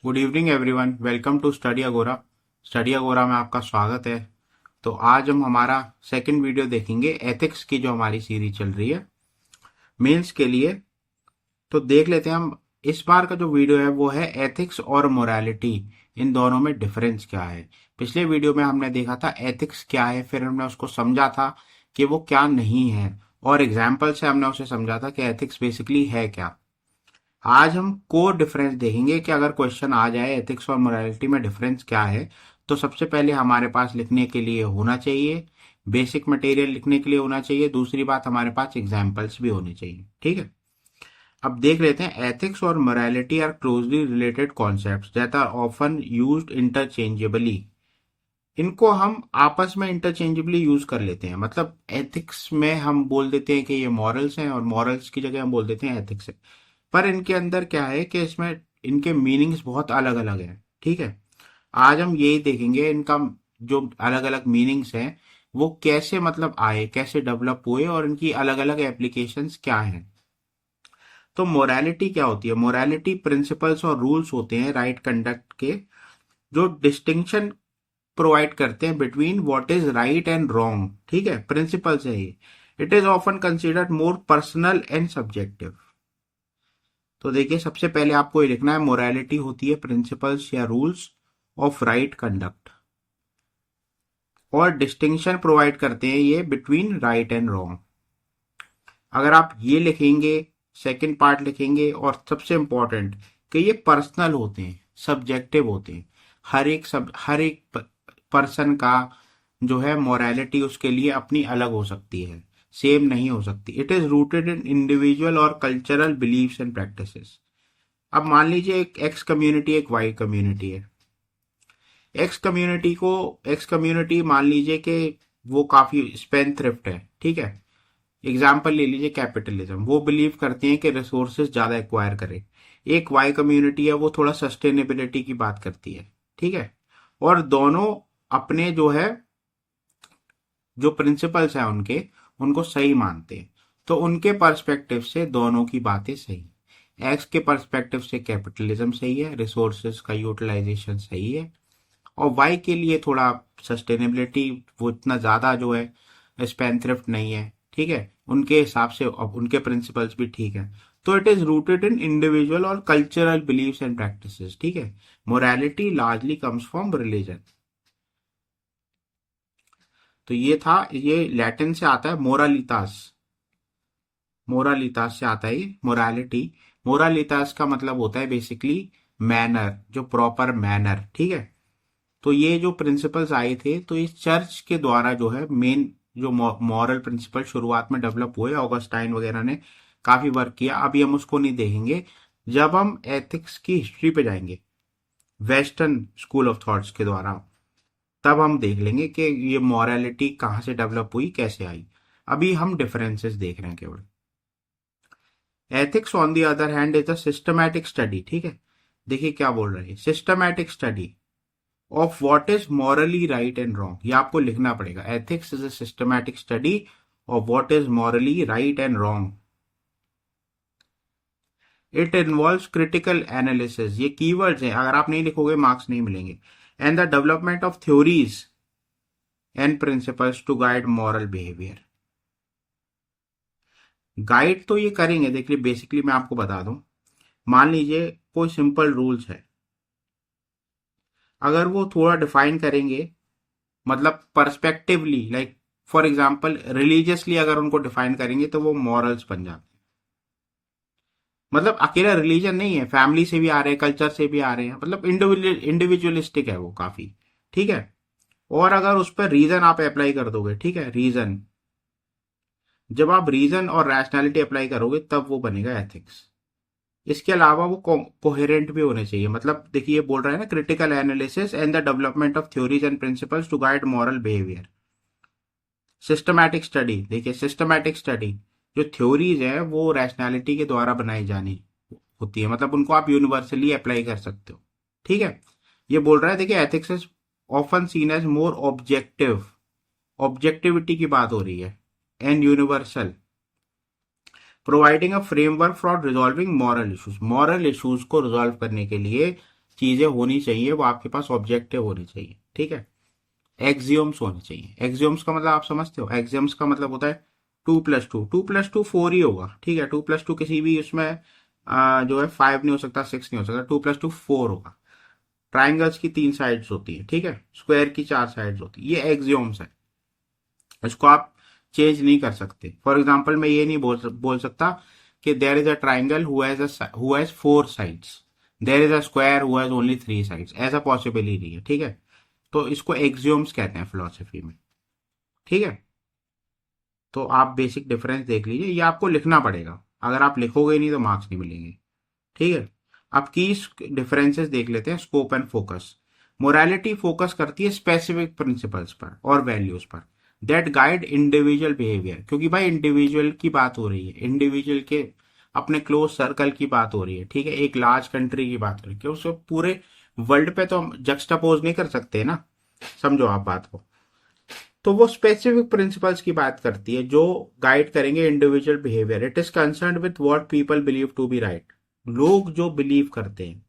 Good evening everyone, welcome to Study Agora. Study Agora में आपका स्वागत है। तो आज हम हमारा सेकंड वीडियो देखेंगे एथिक्स की, जो हमारी सीरीज चल रही है मेंस के लिए। तो देख लेते हैं हम इस बार का जो वीडियो है वो है एथिक्स और मोरालिटी, इन दोनों में डिफरेंस क्या है। पिछले वीडियो में हमने देखा था एथिक्स क्या है, फिर हमने उसको समझा था कि वो क्या नहीं है, और एग्जाम्पल से हमने उसे समझा था कि एथिक्स बेसिकली है क्या। आज हम कोर डिफरेंस देखेंगे कि अगर क्वेश्चन आ जाए एथिक्स और मोरालिटी में डिफरेंस क्या है, तो सबसे पहले हमारे पास लिखने के लिए होना चाहिए, बेसिक मटेरियल लिखने के लिए होना चाहिए। दूसरी बात, हमारे पास एग्जाम्पल्स भी होने चाहिए। ठीक है, अब देख लेते हैं। एथिक्स और morality are closely related concepts that are often used interchangeably. इनको हम आपस में इंटरचेंजेबली यूज कर लेते हैं। मतलब एथिक्स में हम बोल देते हैं कि ये मॉरल्स हैं, और मॉरल्स की जगह हम बोल देते हैं एथिक्स है। पर इनके अंदर क्या है कि इसमें इनके मीनिंग्स बहुत अलग अलग हैं। ठीक है, आज हम यही देखेंगे इनका जो अलग अलग मीनिंग्स हैं वो कैसे मतलब आए, कैसे डेवलप हुए, और इनकी अलग अलग एप्लीकेशंस क्या हैं। तो मोरालिटी क्या होती है? मोरालिटी प्रिंसिपल्स और रूल्स होते हैं राइट कंडक्ट के, जो डिस्टिंक्शन प्रोवाइड करते हैं between what is right and wrong. ठीक है, प्रिंसिपल्स है ये। It is often considered more personal and subjective. तो देखिए, सबसे पहले आपको ये लिखना है मोरालिटी होती है प्रिंसिपल्स या रूल्स ऑफ राइट कंडक्ट, और डिस्टिंक्शन प्रोवाइड करते हैं ये बिटवीन राइट एंड रॉन्ग। अगर आप ये लिखेंगे, सेकंड पार्ट लिखेंगे, और सबसे इंपॉर्टेंट कि ये पर्सनल होते हैं, सब्जेक्टिव होते हैं। हर एक पर्सन का जो है मोरालिटी उसके लिए अपनी अलग हो सकती है, सेम नहीं हो सकती। It is rooted in individual और कल्चरल बिलीव्स एंड प्रैक्टिसेस। अब मान लीजिए एक एक्स कम्युनिटी, एक वाई कम्युनिटी है। एक्स कम्युनिटी मान लीजिए कि वो काफी स्पेन थ्रिफ्ट है। ठीक है, एग्जाम्पल ले लीजिए कैपिटलिज्म। वो बिलीव करते हैं कि रिसोर्सेज ज्यादा एक्वायर करें। एक वाई कम्युनिटी है, वो थोड़ा सस्टेनेबिलिटी की बात करती है। ठीक है, और दोनों अपने जो है जो प्रिंसिपल्स हैं उनके, उनको सही मानते हैं। तो उनके पर्सपेक्टिव से दोनों की बातें सही। एक्स के पर्सपेक्टिव से कैपिटलिज्म सही है, रिसोर्सेज का यूटिलाइजेशन सही है। और वाई के लिए थोड़ा सस्टेनेबिलिटी, वो इतना ज्यादा जो है स्पेंथ्रिफ्ट नहीं है। ठीक है, उनके हिसाब से अब उनके प्रिंसिपल्स भी ठीक है। तो it is rooted in individual और कल्चरल बिलीव्स एंड प्रैक्टिसेस। ठीक है, morality largely comes from religion. तो ये था, ये लैटिन से आता है मोरालितास। मोरालितास से आता है ये मोरालिटी। मोरालितास का मतलब होता है बेसिकली मैनर, जो प्रॉपर मैनर। ठीक है, तो ये जो प्रिंसिपल्स आए थे, तो इस चर्च के द्वारा जो है मेन जो मॉरल प्रिंसिपल शुरुआत में डेवलप हुए, ऑगस्टाइन वगैरह ने काफी वर्क किया। अभी हम उसको नहीं देखेंगे। जब हम एथिक्स की हिस्ट्री पे जाएंगे वेस्टर्न स्कूल ऑफ थॉट्स के द्वारा, तब हम देख लेंगे कि ये मॉरलिटी कहाँ से डेवलप हुई, कैसे आई। अभी हम डिफरेंसेस देख रहे हैं केवल। Ethics on the other hand is a systematic study. ठीक है, देखिए क्या बोल रहे हैं, systematic study of what is morally right and wrong. ये आपको लिखना पड़ेगा। Ethics is a systematic study of what is morally right and wrong. It involves critical analysis. ये कीवर्ड्स हैं, अगर आप नहीं लिखोगे मार्क्स नहीं मिलेंगे। And the development of theories and principles to guide moral behaviour. Guide तो ये करेंगे। देखिए, बेसिकली मैं आपको बता दूं, मान लीजिए कोई सिंपल रूल्स है, अगर वो थोड़ा डिफाइन करेंगे, मतलब perspectively, like for example religiously अगर उनको डिफाइन करेंगे, तो वो मॉरल्स बन जाते हैं। मतलब अकेला रिलीजन नहीं है, फैमिली से भी आ रहे हैं, कल्चर से भी आ रहे हैं, मतलब इंडिविजुअलिस्टिक है वो काफी। ठीक है, और अगर उस पर रीजन आप अप्लाई कर दोगे, ठीक है, रीजन, जब आप रीजन और रैशनैलिटी अप्लाई करोगे तब वो बनेगा एथिक्स। इसके अलावा वो कोहेरेंट भी होने चाहिए। मतलब देखिए, ये बोल रहा है ना, critical analysis and the development of theories and principles to guide moral behaviour. Systematic study, देखिए सिस्टमैटिक स्टडी, जो थ्योरीज है वो रैशनैलिटी के द्वारा बनाई जानी होती है, मतलब उनको आप यूनिवर्सली अप्लाई कर सकते हो। ठीक है, ये बोल रहा है, देखिए ethics is often seen as more objective, objectivity की बात हो रही है, and universal, providing a framework for resolving moral issues. Moral issues को रिजॉल्व करने के लिए चीजें होनी चाहिए वो आपके पास ऑब्जेक्टिव होनी चाहिए, ठीक है। एक्सियोम्स होने चाहिए। एक्सियोम्स का मतलब आप समझते हो, एक्सियोम्स का मतलब होता है 2+2 4 ही होगा, ठीक है। 2+2 किसी भी उसमें जो है 5 नहीं हो सकता, 6 नहीं हो सकता, 2+2 4 होगा। ट्राइंगल्स की 3 साइड्स होती है, ठीक है। स्क्वायर की 4 साइड्स होती है, ये एक्सियोम्स है। इसको आप चेंज नहीं कर सकते। फॉर एग्जाम्पल मैं ये नहीं बोल सकता कि there is a triangle who has 4 sides, there is a square who has only 3 sides, ऐसा पॉसिबल ही नहीं है, ठीक है। तो इसको एक्सियोम्स कहते हैं फिलोसफी में, ठीक है। तो आप बेसिक डिफरेंस देख लीजिए, ये आपको लिखना पड़ेगा, अगर आप लिखोगे नहीं तो मार्क्स नहीं मिलेंगे, ठीक है। अब की डिफरेंसेस देख लेते हैं, scope and focus. Morality focus करती है स्पेसिफिक प्रिंसिपल्स पर और वैल्यूज पर दैट गाइड इंडिविजुअल बिहेवियर, क्योंकि भाई इंडिविजुअल की बात हो रही है, इंडिविजुअल के अपने क्लोज सर्कल की बात हो रही है, ठीक है। एक लार्ज कंट्री की बात हो रही है, क्योंकि उसको पूरे वर्ल्ड पे तो हम जक्स्टापोज नहीं कर सकते ना, समझो आप बात को। तो वो स्पेसिफिक प्रिंसिपल्स की बात करती है जो गाइड करेंगे individual behaviour. It is concern with what people believe to be right. लोग जो बिलीव करते हैं,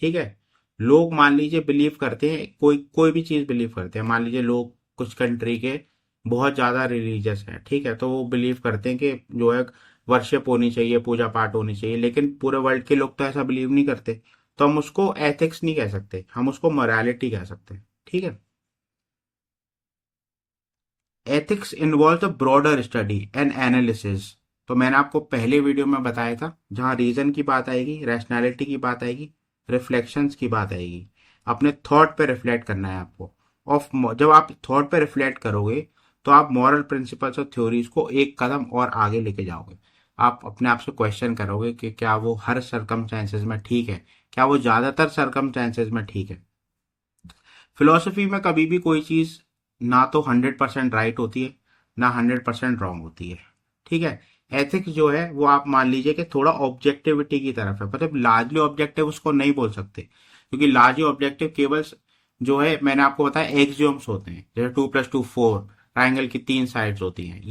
ठीक है। लोग मान लीजिए बिलीव करते हैं, कोई कोई भी चीज बिलीव करते हैं। मान लीजिए लोग कुछ कंट्री के बहुत ज्यादा रिलीजियस है, ठीक है, तो वो बिलीव करते हैं कि जो है वर्शिप होनी चाहिए, पूजा पाठ होनी चाहिए, लेकिन पूरे वर्ल्ड के लोग तो ऐसा बिलीव नहीं करते। तो हम उसको एथिक्स नहीं कह सकते, हम उसको मोरालिटी कह सकते हैं, ठीक है। Ethics involve a broader study and analysis. तो मैंने आपको पहले वीडियो में बताया था, जहां रीजन की बात आएगी, रैशनैलिटी की बात आएगी, रिफ्लेक्शंस की बात आएगी, अपने थॉट पे रिफ्लेक्ट करना है आपको। ऑफ जब आप थॉट पे रिफ्लेक्ट करोगे तो आप मॉरल प्रिंसिपल्स और थ्योरीज को एक कदम और आगे लेके जाओगे। आप अपने आप से क्वेश्चन करोगे कि क्या वो हर सरकमस्टेंसेज में ठीक है, क्या वो ज्यादातर सरकमस्टेंसेज में ठीक है। फिलोसफी में कभी भी कोई चीज ना तो 100% राइट होती है, ना 100% रॉन्ग होती है, ठीक है। एथिक्स जो है वो आप मान लीजिए कि थोड़ा ऑब्जेक्टिविटी की तरफ है, मतलब लार्जली ऑब्जेक्टिव उसको नहीं बोल सकते, क्योंकि लार्जली ऑब्जेक्टिव केवल जो है मैंने आपको बताया एक्सियोम्स होते हैं, जैसे 2+2 4, ट्राइंगल की 3 साइड्स होती हैं,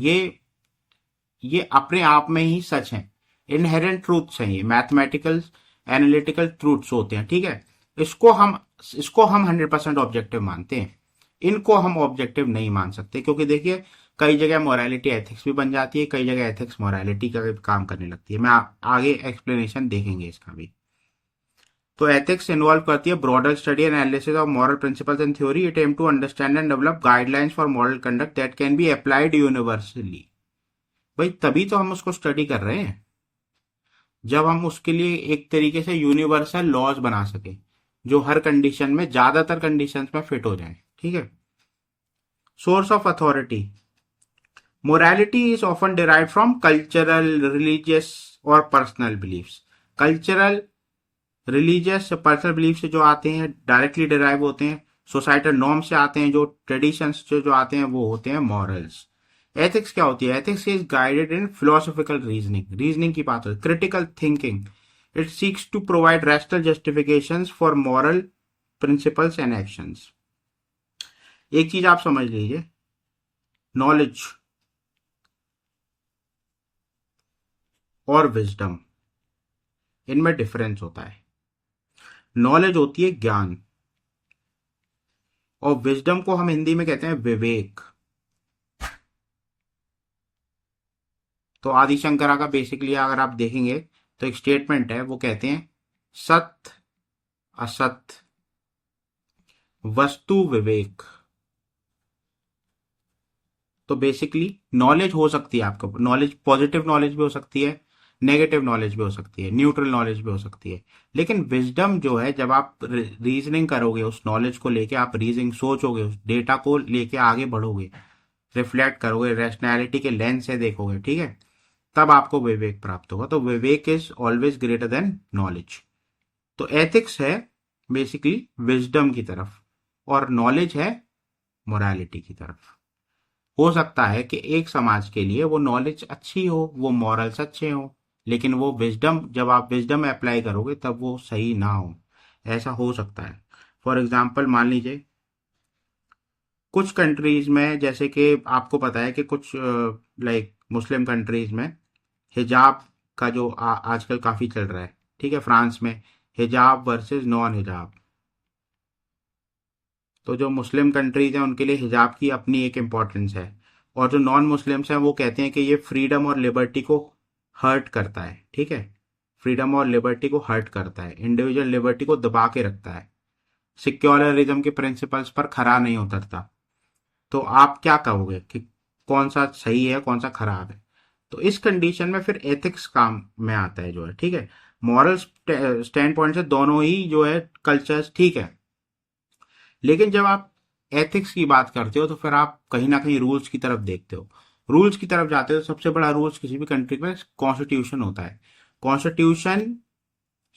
ये अपने आप में ही सच है, इनहेरेंट ट्रूथ्स हैं, ये मैथमेटिकल एनालिटिकल ट्रूथ्स होते हैं, ठीक है। इसको हम इसको हम 100% ऑब्जेक्टिव मानते हैं, इनको हम ऑब्जेक्टिव नहीं मान सकते, क्योंकि देखिए कई जगह मोरालिटी एथिक्स भी बन जाती है, कई जगह एथिक्स मोरालिटी का भी काम करने लगती है। मैं आगे एक्सप्लेनेशन देखेंगे इसका भी। तो एथिक्स इन्वॉल्व करती है broader study and analysis of moral principles and theory. It aim to understand and develop guidelines for moral conduct that can be applied universally. भाई तभी तो हम उसको स्टडी कर रहे हैं, जब हम उसके लिए एक तरीके से यूनिवर्सल लॉज बना सके जो हर कंडीशन में, ज्यादातर कंडीशंस में फिट हो जाए, ठीक है। Source of authority. Morality is often derive from cultural, religious और personal beliefs. Cultural, religious, personal belief से जो आते हैं डायरेक्टली डिराइव होते हैं, सोसाइटल नॉर्म से आते हैं, जो ट्रेडिशंस जो आते हैं वो होते हैं मॉरल्स। एथिक्स क्या होती है? Ethics is guided in philosophical reasoning, reasoning की बात होती है, critical thinking. It seeks to provide rational justifications for moral principles and actions. एक चीज आप समझ लीजिए, नॉलेज और विजडम, इनमें डिफरेंस होता है। नॉलेज होती है ज्ञान, और विजडम को हम हिंदी में कहते हैं विवेक। तो आदि शंकरा का बेसिकली अगर आप देखेंगे तो एक स्टेटमेंट है, वो कहते हैं सत्य, असत्य, वस्तु, विवेक। तो बेसिकली नॉलेज हो सकती है आपको, नॉलेज पॉजिटिव नॉलेज भी हो सकती है, नेगेटिव नॉलेज भी हो सकती है, न्यूट्रल नॉलेज भी हो सकती है। लेकिन विजडम जो है, जब आप रीजनिंग करोगे उस नॉलेज को लेके, आप रीजनिंग सोचोगे, उस डेटा को लेके आगे बढ़ोगे, रिफ्लेक्ट करोगे, रैशनैलिटी के लेंस से देखोगे, ठीक है, तब आपको विवेक प्राप्त होगा। तो विवेक is always greater than knowledge. तो एथिक्स है बेसिकली विजडम की तरफ, और नॉलेज है मोरालिटी की तरफ। हो सकता है कि एक समाज के लिए वो नॉलेज अच्छी हो, वो मॉरल्स अच्छे हो, लेकिन वो विजडम, जब आप विजडम अप्लाई करोगे तब वो सही ना हो, ऐसा हो सकता है। फॉर एग्जाम्पल मान लीजिए कुछ कंट्रीज में, जैसे कि आपको पता है कि कुछ लाइक मुस्लिम कंट्रीज में हिजाब का जो आजकल काफी चल रहा है, ठीक है। फ्रांस में हिजाब वर्सेस नॉन हिजाब। तो जो मुस्लिम कंट्रीज हैं उनके लिए हिजाब की अपनी एक इम्पोर्टेंस है, और जो नॉन मुस्लिम्स हैं वो कहते हैं कि ये फ्रीडम और लिबर्टी को हर्ट करता है। ठीक है, फ्रीडम और लिबर्टी को हर्ट करता है, इंडिविजुअल लिबर्टी को दबा के रखता है, सिक्योलरिज्म के प्रिंसिपल्स पर खरा नहीं उतरता। तो आप क्या कहोगे कि कौन सा सही है कौन सा खराब है? तो इस कंडीशन में फिर एथिक्स काम में आता है जो है। ठीक है, मॉरल स्टैंड पॉइंट से दोनों ही जो है कल्चर्स ठीक है, लेकिन जब आप एथिक्स की बात करते हो तो फिर आप कहीं ना कहीं रूल्स की तरफ देखते हो। रूल्स की तरफ जाते हो तो सबसे बड़ा रूल्स किसी भी कंट्री में कॉन्स्टिट्यूशन होता है। कॉन्स्टिट्यूशन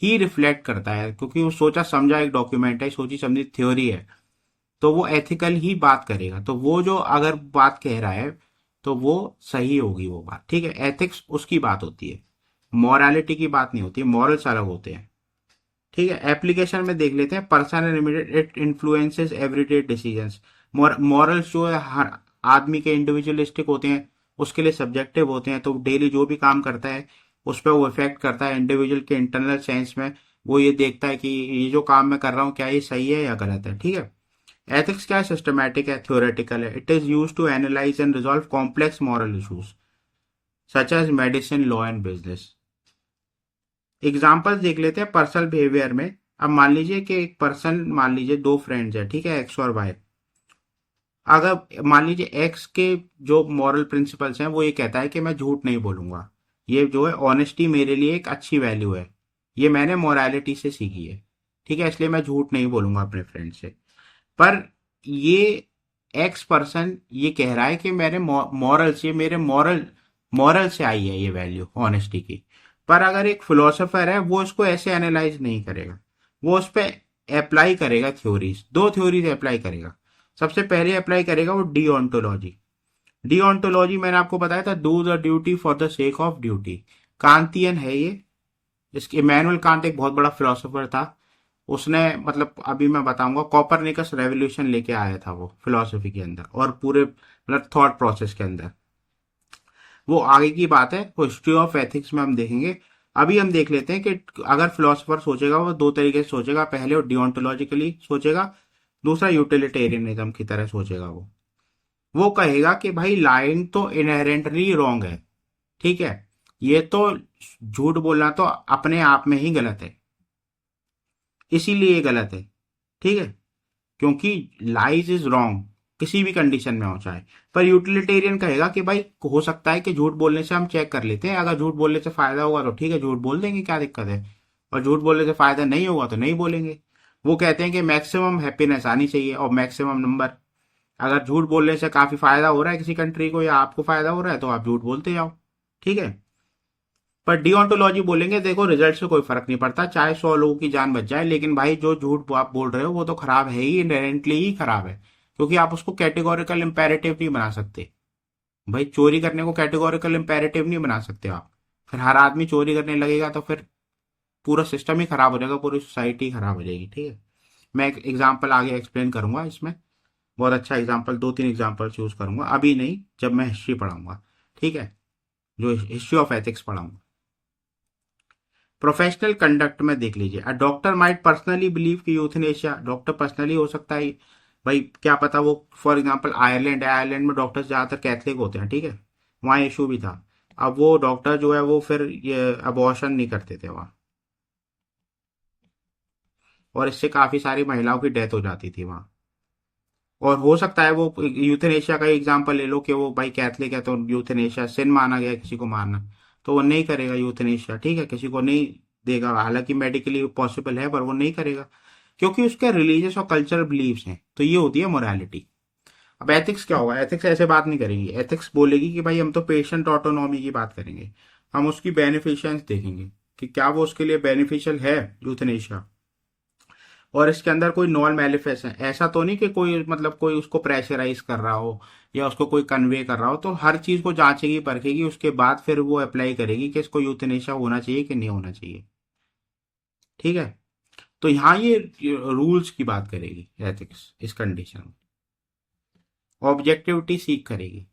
ही रिफ्लेक्ट करता है, क्योंकि वो सोचा समझा एक डॉक्यूमेंट है, सोची समझी थ्योरी है, तो वो एथिकल ही बात करेगा। तो वो जो अगर बात कह रहा है तो वो सही होगी वो बात। ठीक है, एथिक्स उसकी बात होती है, मॉरालिटी की बात नहीं होती, मॉरल्स अलग होते हैं। ठीक है, एप्लीकेशन में देख लेते हैं। Person and limited it influences everyday decisions. Morals जो है हर आदमी के इंडिविजुअलिस्टिक होते हैं, उसके लिए सब्जेक्टिव होते हैं, तो डेली जो भी काम करता है उस पर वो इफेक्ट करता है इंडिविजुअल के इंटरनल सेंस में। वो ये देखता है कि ये जो काम मैं कर रहा हूँ क्या ये सही है या गलत है। ठीक है, एथिक्स क्या है? सिस्टमैटिक है, थ्योरेटिकल है। It is use to analyse and resolve complex moral issues such as medicine, law and business. Example देख लेते हैं पर्सनल बिहेवियर में। अब मान लीजिए कि एक पर्सन, मान लीजिए दो फ्रेंड्स है, ठीक है, एक्स और वाई। अगर मान लीजिए एक्स के जो मॉरल प्रिंसिपल्स हैं वो ये कहता है कि मैं झूठ नहीं बोलूंगा, ये जो है ऑनेस्टी मेरे लिए एक अच्छी वैल्यू है, ये मैंने मोरालिटी से सीखी है। ठीक है, इसलिए मैं झूठ नहीं बोलूंगा अपने फ्रेंड से। पर ये एक्स पर्सन ये कह रहा है कि मेरे मॉरल से, मेरे मॉरल मॉरल से आई है ये वैल्यू ऑनेस्टी की। पर अगर एक फिलोसोफर है वो इसको ऐसे एनालाइज नहीं करेगा, वो उस पर अप्लाई करेगा थ्योरीज, दो थ्योरीज अप्लाई करेगा। सबसे पहले अप्लाई करेगा वो डीओंटोलॉजी। डीओंटोलॉजी मैंने आपको बताया था, do the duty for the sake of duty, Kantian है ये। इसके इमैनुअल कांट एक बहुत बड़ा फिलोसोफर था, उसने मतलब अभी मैं बताऊंगा, कॉपरनिकस रेवोल्यूशन लेके आया था वो फिलोसफी के अंदर और पूरे मतलब थॉट प्रोसेस के अंदर। वो आगे की बात है, हिस्ट्री ऑफ एथिक्स में हम देखेंगे। अभी हम देख लेते हैं कि अगर फिलोसफर सोचेगा वो दो तरीके से सोचेगा। पहले वो डिओन्टोलॉजिकली सोचेगा, दूसरा यूटिलिटेरियनिज्म की तरह सोचेगा। वो कहेगा कि भाई लाइन तो इनहेरेंटली रॉन्ग है। ठीक है, ये तो झूठ बोलना तो अपने आप में ही गलत है, इसीलिए ये गलत है। ठीक है, क्योंकि लाइज इज रॉन्ग किसी भी कंडीशन में हो चाहे। पर यूटिलिटेरियन कहेगा कि भाई हो सकता है कि झूठ बोलने से हम चेक कर लेते हैं, अगर झूठ बोलने से फायदा होगा तो ठीक है झूठ बोल देंगे, क्या दिक्कत है, और झूठ बोलने से फायदा नहीं होगा तो नहीं बोलेंगे। वो कहते हैं कि मैक्सिमम हैप्पीनेस आनी चाहिए और मैक्सिमम नंबर। अगर झूठ बोलने से काफी फायदा हो रहा है किसी कंट्री को या आपको फायदा हो रहा है तो आप झूठ बोलते जाओ। ठीक है, पर डिओन्टोलॉजी बोलेंगे देखो रिजल्ट से कोई फर्क नहीं पड़ता, चाहे 100 लोगों की जान बच जाए, लेकिन भाई जो झूठ आप बोल रहे हो वो तो खराब है ही, इनहेरेंटली ही खराब है। क्योंकि आप उसको कैटेगोरिकल इंपेरेटिव नहीं बना सकते। भाई चोरी करने को कैटेगोरिकल इंपेरेटिव नहीं बना सकते आप। फिर हर आदमी चोरी करने लगेगा तो फिर पूरा सिस्टम ही खराब हो जाएगा, पूरी सोसाइटी खराब हो जाएगी। ठीक है, मैं एक एग्जाम्पल आगे एक्सप्लेन करूंगा इसमें, बहुत अच्छा एग्जाम्पल, दो तीन एग्जाम्पल चूज करूंगा, अभी नहीं जब मैं हिस्ट्री पढ़ाऊंगा। ठीक है, जो हिस्ट्री ऑफ एथिक्स पढ़ाऊंगा। प्रोफेशनल कंडक्ट में देख लीजिए, a doctor might personally believe कि यूथनेशिया, डॉक्टर पर्सनली हो सकता है भाई क्या पता वो, फॉर एग्जांपल आयरलैंड है, आयरलैंड में डॉक्टर्स ज्यादातर कैथलिक होते हैं। ठीक है, वहाँ इशू भी था। अब वो डॉक्टर जो है वो फिर ये अबॉर्शन नहीं करते थे वहाँ, और इससे काफी सारी महिलाओं की डेथ हो जाती थी वहाँ। और हो सकता है वो यूथनेशिया का एग्जाम्पल ले लो कि वो भाई कैथलिक है तो यूथनेशिया सिन माना गया किसी को मारना, तो वो नहीं करेगा यूथनेशिया। ठीक है, किसी को नहीं देगा, हालांकि मेडिकली पॉसिबल है पर वो नहीं करेगा, क्योंकि उसके रिलीजियस और कल्चरल बिलीव्स हैं। तो ये होती है मोरालिटी। अब एथिक्स क्या होगा? एथिक्स ऐसे बात नहीं करेगी, एथिक्स बोलेगी कि भाई हम तो पेशेंट ऑटोनॉमी की बात करेंगे, हम उसकी बेनिफिशियंस देखेंगे कि क्या वो उसके लिए बेनिफिशियल है यूथनेशिया, और इसके अंदर कोई नॉन मैनिफेस्ट है, ऐसा तो नहीं कि कोई मतलब कोई उसको प्रेशराइज कर रहा हो या उसको कोई कन्वे कर रहा हो। तो हर चीज को जांचेगी परखेगी, उसके बाद फिर वो अप्लाई करेगी कि इसको यूथनेशिया होना चाहिए कि नहीं होना चाहिए। ठीक है, तो यहाँ ये रूल्स की बात करेगी एथिक्स इस कंडीशन में, ऑब्जेक्टिविटी सीख करेगी।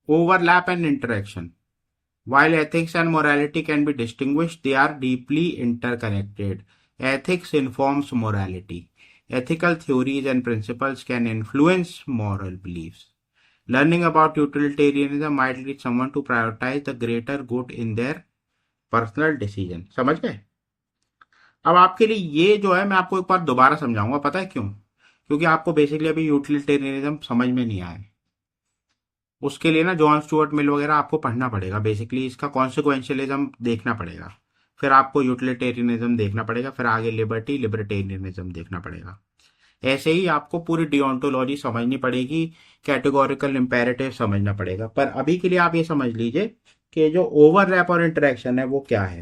Overlap and interaction, While ethics and morality can be distinguished, they are deeply interconnected. Ethics informs morality. Ethical theories and principles can influence moral beliefs. Learning about utilitarianism might lead someone to prioritize the greater good in their personal decision. समझ गए? अब आपके लिए ये जो है मैं आपको एक बार दोबारा समझाऊंगा, पता है क्यों? क्योंकि आपको बेसिकली अभी यूटिलिटेरियनिज्म समझ में नहीं आया है। उसके लिए ना जॉन स्टुअर्ट मिल वगैरह आपको पढ़ना पड़ेगा, बेसिकली इसका कॉन्सिक्वेंशियलिज्म देखना पड़ेगा, फिर आपको यूटिलिटेरियनिज्म देखना पड़ेगा, फिर आगे लिबर्टेरियनिज्म देखना पड़ेगा। ऐसे ही आपको पूरी डिओंटोलॉजी समझनी पड़ेगी, कैटेगोरिकल इंपेरेटिव समझना पड़ेगा। पर अभी के लिए आप ये समझ लीजिए कि जो ओवरलैप और इंटरेक्शन है वो क्या है,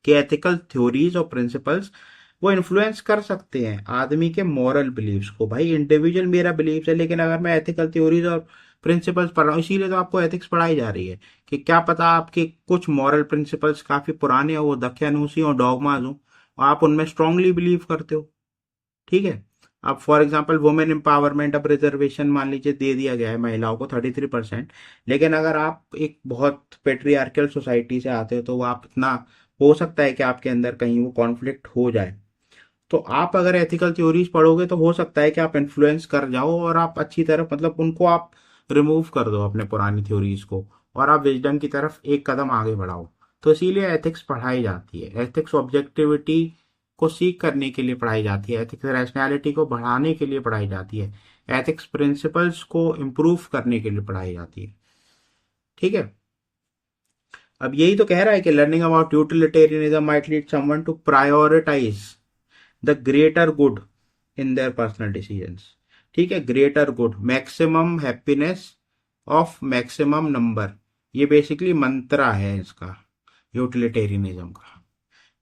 कि एथिकल थ्योरीज और प्रिंसिपल्स वो इन्फ्लुएंस कर सकते हैं आदमी के मॉरल बिलीव्स को। भाई इंडिविजुअल मेरा बिलीव्स है, लेकिन अगर मैं एथिकल थ्योरीज और प्रिंसिपल्स पढ़ रहा हूँ, इसीलिए तो आपको एथिक्स पढ़ाई जा रही है कि क्या पता आपके कुछ मॉरल प्रिंसिपल्स काफी पुराने हो, दकियानूसी हो, डॉगमाज हो, आप उनमें स्ट्रांगली बिलीव करते हो। ठीक है? अब फॉर एग्जांपल वुमेन एम्पावरमेंट, अब रिजर्वेशन मान लीजिए दे दिया गया है महिलाओं को 33%, लेकिन अगर आप एक बहुत पेट्रियार्कल सोसाइटी से आते हो तो वो आप इतना हो सकता है कि आपके अंदर कहीं वो कॉन्फ्लिक्ट हो जाए। तो आप अगर एथिकल थ्योरीज पढ़ोगे तो हो सकता है कि आप इन्फ्लुएंस कर जाओ और आप अच्छी तरफ मतलब उनको आप रिमूव कर दो अपने पुरानी थ्योरीज को, और आप विजडम की तरफ एक कदम आगे बढ़ाओ। तो इसीलिए एथिक्स पढ़ाई जाती है। एथिक्स ऑब्जेक्टिविटी को सीख करने के लिए पढ़ाई जाती है, एथिक्स रैशनैलिटी को बढ़ाने के लिए पढ़ाई जाती है, एथिक्स प्रिंसिपल्स को इम्प्रूव करने के लिए पढ़ाई जाती है। ठीक है? अब यही तो कह रहा है कि learning about utilitarianism might lead someone to prioritise the greater good in their personal decisions. ठीक है? Greater good, maximum happiness of maximum number, ये बेसिकली मंत्रा है इसका, यूटिलिटेरियनिज्म का।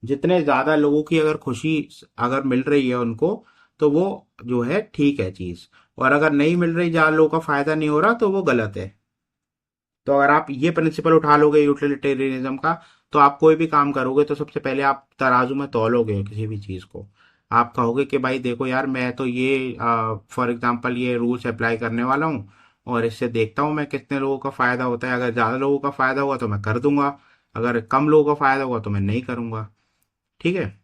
जितने ज्यादा लोगों की अगर खुशी अगर मिल रही है उनको, तो वो जो है ठीक है चीज, और अगर नहीं मिल रही, ज्यादा लोगों का फायदा नहीं हो रहा, तो वो गलत है। तो अगर आप ये प्रिंसिपल उठा लोगे यूटिलिटेरियनिज्म का, तो आप कोई भी काम करोगे तो सबसे पहले आप तराजू में तौलोगे किसी भी चीज को। आप कहोगे कि भाई देखो यार, मैं तो ये फॉर एग्जांपल ये रूल्स अप्लाई करने वाला हूँ, और इससे देखता हूँ मैं कितने लोगों का फायदा होता है। अगर ज्यादा लोगों का फायदा हुआ तो मैं कर दूंगा, अगर कम लोगों का फायदा हुआ तो मैं नहीं करूंगा। ठीक है?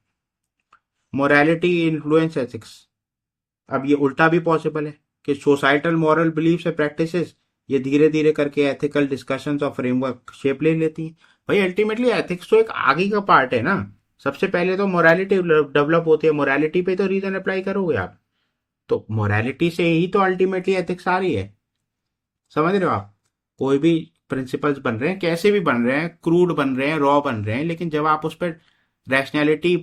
मोरालिटी इन्फ्लुएंस एथिक्स, अब ये उल्टा भी पॉसिबल है कि societal moral beliefs and practices ये धीरे धीरे करके एथिकल डिस्कशंस और फ्रेमवर्क शेप ले लेती हैं। भाई अल्टीमेटली एथिक्स तो एक आगे का पार्ट है ना। सबसे पहले तो मोरालिटी डेवलप होती है, मोरालिटी पे तो रीजन अप्लाई करोगे आप, तो मोरालिटी से ही तो अल्टीमेटली एथिक्स आ रही है। समझ रहे हो आप? कोई भी प्रिंसिपल्स बन रहे हैं, कैसे भी बन रहे हैं, क्रूड बन रहे हैं, रॉ बन रहे हैं, लेकिन जब आप उस पर रैशनैलिटी,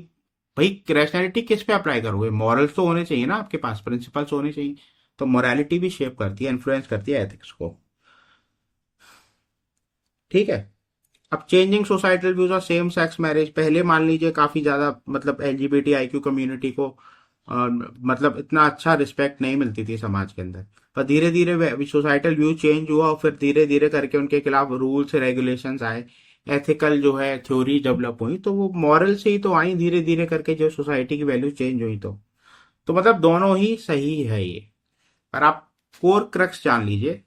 भाई रैशनैलिटी किस पे अप्लाई करोगे? मॉरल्स तो होने चाहिए ना आपके पास, प्रिंसिपल्स होने चाहिए। तो मोरालिटी भी शेप करती है, इन्फ्लुएंस करती है एथिक्स को। ठीक है? अब चेंजिंग सोसाइटल व्यूज और सेम सेक्स मैरिज, पहले मान लीजिए काफी ज्यादा मतलब एलजीबीटी आईक्यू कम्युनिटी को मतलब इतना अच्छा रिस्पेक्ट नहीं मिलती थी समाज के अंदर, पर धीरे धीरे सोसाइटल व्यू चेंज हुआ और फिर धीरे धीरे करके उनके खिलाफ रूल्स रेगुलेशंस आए, एथिकल जो है थ्योरी डेवलप हुई, तो वो मॉरल से ही तो आई धीरे धीरे करके, जो सोसाइटी की वैल्यू चेंज हुई। तो मतलब दोनों ही सही है ये। पर आप कोर क्रक्स जान लीजिए,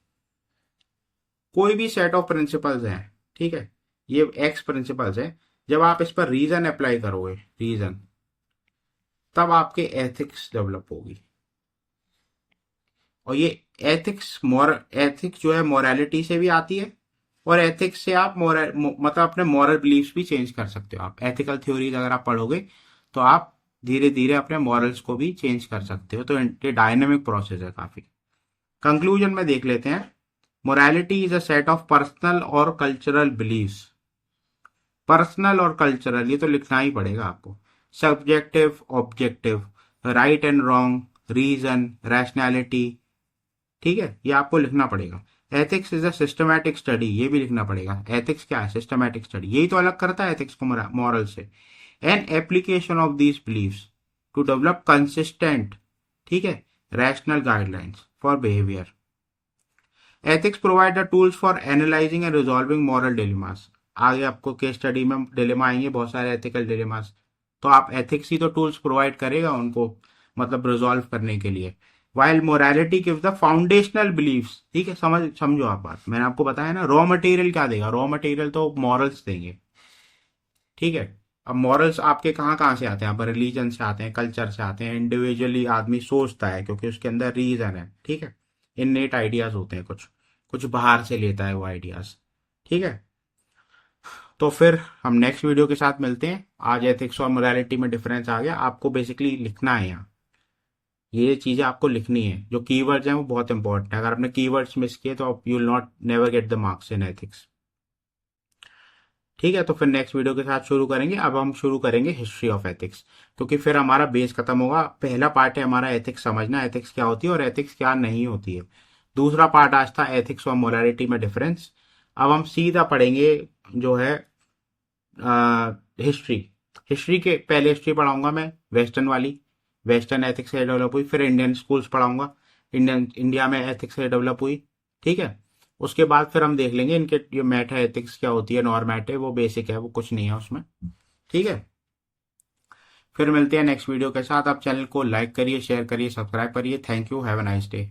कोई भी सेट ऑफ प्रिंसिपल्स हैं, ठीक है, ये एक्स प्रिंसिपल्स हैं, जब आप इस पर रीजन अप्लाई करोगे, रीजन, तब आपके एथिक्स डेवलप होगी। और ये एथिक्स जो है मोरालिटी से भी आती है, और एथिक्स से आप मतलब अपने मॉरल बिलीफ्स भी चेंज कर सकते हो। आप एथिकल थ्योरीज अगर आप पढ़ोगे तो आप धीरे धीरे अपने मॉरल्स को भी चेंज कर सकते हो। तो ये डायनेमिक प्रोसेस है काफी। कंक्लूजन में देख लेते हैं। Morality is a set of personal और कल्चरल बिलीव्स। पर्सनल और कल्चरल ये तो लिखना ही पड़ेगा आपको। Subjective, objective, right and wrong, reason, rationality, ठीक है, ये आपको लिखना पड़ेगा। Ethics is a systematic study, ये भी लिखना पड़ेगा। एथिक्स क्या है? सिस्टमैटिक स्टडी, यही तो अलग करता है एथिक्स को मॉरल से। An application of these beliefs to develop consistent, ठीक है, rational guidelines for behaviour. Ethics provide the tools for analysing and resolving moral dilemmas. आगे आपको केस स्टडी में डिलेमा आएंगे, बहुत सारे एथिकल डिलेमास, तो आप एथिक्स ही तो टूल्स प्रोवाइड करेगा उनको, मतलब रिजॉल्व करने के लिए। While morality gives the foundational beliefs. ठीक है, समझो आप बात, मैंने आपको बताया ना, रॉ मटेरियल क्या देगा, रॉ मटेरियल तो मॉरल्स देंगे। ठीक है, अब मॉरल्स आपके कहाँ कहाँ से आते हैं, आप रिलीजन से आते हैं, कल्चर से आते हैं, इंडिविजुअली आदमी सोचता है क्योंकि उसके अंदर रीजन है। ठीक है, इननेट आइडियाज होते हैं, कुछ कुछ बाहर से लेता है वो आइडियाज। ठीक है, तो फिर हम नेक्स्ट वीडियो के साथ मिलते हैं। आज एथिक्स और मोरालिटी में डिफरेंस आ गया, आपको बेसिकली लिखना है यहाँ, ये चीजें आपको लिखनी है, जो कीवर्ड्स हैं वो बहुत इंपॉर्टेंट है। अगर आपने कीवर्ड्स मिस किए तो you will not never get the marks in ethics. ठीक है, तो फिर नेक्स्ट वीडियो के साथ शुरू करेंगे। अब हम शुरू करेंगे हिस्ट्री ऑफ एथिक्स, क्योंकि फिर हमारा बेस खत्म होगा। पहला पार्ट है हमारा एथिक्स समझना, एथिक्स क्या होती है और एथिक्स क्या नहीं होती है। दूसरा पार्ट आज था एथिक्स और मोरालिटी में डिफरेंस। अब हम सीधा पढ़ेंगे जो है हिस्ट्री। हिस्ट्री के पहले हिस्ट्री पढ़ाऊंगा मैं वेस्टर्न वाली, वेस्टर्न एथिक्स से डेवलप हुई, फिर इंडियन स्कूल्स पढ़ाऊंगा, इंडिया में एथिक्स से डेवलप हुई। ठीक है, उसके बाद फिर हम देख लेंगे इनके जो मेटा एथिक्स क्या होती है, नॉर्मेट है, वो बेसिक है, वो कुछ नहीं है उसमें। ठीक है, फिर मिलते हैं नेक्स्ट वीडियो के साथ। आप चैनल को लाइक करिए, शेयर करिए, सब्सक्राइब करिए। Thank you, have a nice day.